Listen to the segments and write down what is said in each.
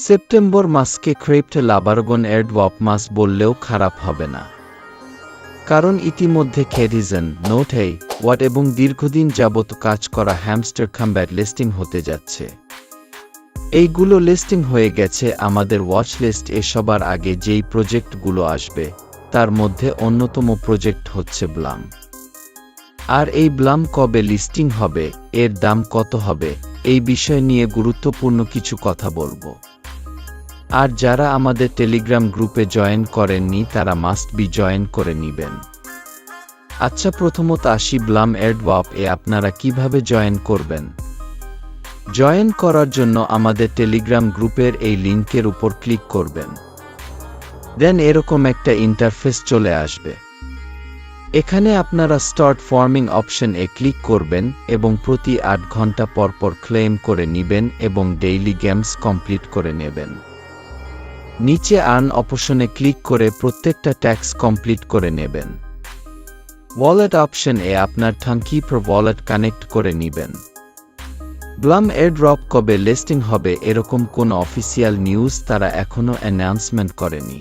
September মাসকে crept লাবারগন airdrop মাস বললেও খারাপ হবে না, কারণ ইতিমধ্যে খেরিজন, নোটহেই, ওয়াট এবং দীর্ঘদিন যাবত কাজ করা হ্যামস্টার কম্ব্যাট লিস্টিং হতে যাচ্ছে। এইগুলো লিস্টিং হয়ে গেছে আমাদের ওয়াচ লিস্ট। সবার আগে যেই প্রজেক্টগুলো আসবে তার মধ্যে অন্যতম প্রজেক্ট হচ্ছে ব্লাম। আর এই ব্লাম কবে লিস্টিং হবে, এর দাম কত হবে, এই বিষয় নিয়ে গুরুত্বপূর্ণ কিছু কথা বলবো। আর যারা আমাদের টেলিগ্রাম গ্রুপে জয়েন করেননি তারা মাস্ট বি জয়েন করে নিবেন। আচ্ছা, প্রথমত আসি ব্লাম এয়ারড্রপ এ আপনারা কিভাবে জয়েন করবেন। জয়েন করার জন্য আমাদের টেলিগ্রাম গ্রুপের এই লিংকের উপর ক্লিক করবেন। দেন এরকম একটা ইন্টারফেস চলে আসবে। এখানে আপনারা start farming option A click করবেন এবং প্রতি 8 ঘন্টা পরপর ক্লেম করে নিবেন এবং ডেইলি গেমস কমপ্লিট করে নেবেন। নিচে আর্ন অপশনে ক্লিক করে প্রত্যেকটা ট্যাক্স কমপ্লিট করে নেবেন। ওয়ালেট অপশন এ আপনার থাঙ্কিপ্র ওয়ালেট কানেক্ট করে নিবেন। ব্লাম এয়ারড্রপ কবে লিস্টিং হবে এরকম কোনো অফিসিয়াল নিউজ তারা এখনো অ্যানাউন্সমেন্ট করেনি,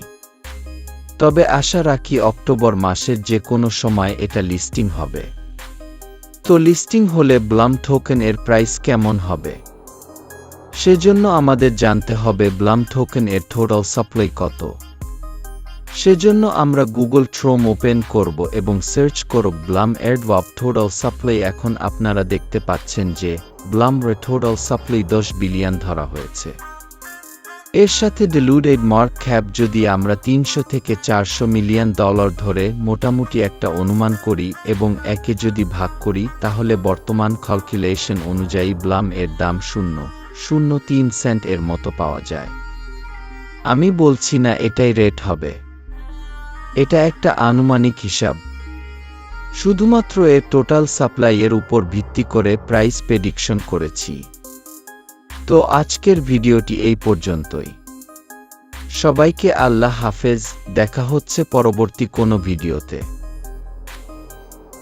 তবে আশা রাখি অক্টোবর মাসের যে কোনো সময় এটা লিস্টিং হবে। তো লিস্টিং হলে ব্লাম টোকেন এর প্রাইস কেমন হবে, সেজন্য আমাদের জানতে হবে ব্লাম টোকেন এর টোটাল সাপ্লাই কত। সেজন্য আমরা গুগল ক্রোম ওপেন করব এবং সার্চ করব ব্লাম এয়ারড্রপ টোটাল সাপ্লাই। এখন আপনারা দেখতে পাচ্ছেন যে ব্লাম রে টোটাল সাপ্লাই 10 বিলিয়ন ধরা হয়েছে। এর সাথে ডিলুটেড মার্ক ক্যাপ যদি আমরা 300 থেকে 400 মিলিয়ন ডলার ধরে মোটামুটি একটা অনুমান করি এবং একে যদি ভাগ করি, তাহলে বর্তমান ক্যালকুলেশন অনুযায়ী ব্লাম এর দাম 0.03 সেন্ট এর মতো পাওয়া যায়। আমি বলছি না এটাই রেট হবে, এটা একটা আনুমানিক হিসাব। শুধুমাত্র এর টোটাল সাপ্লাই এর উপর ভিত্তি করে প্রাইস প্রেডিকশন করেছি। তো আজকের ভিডিওটি এই পর্যন্তই। সবাইকে আল্লাহ হাফেজ, দেখা হচ্ছে পরবর্তী কোনো ভিডিওতে।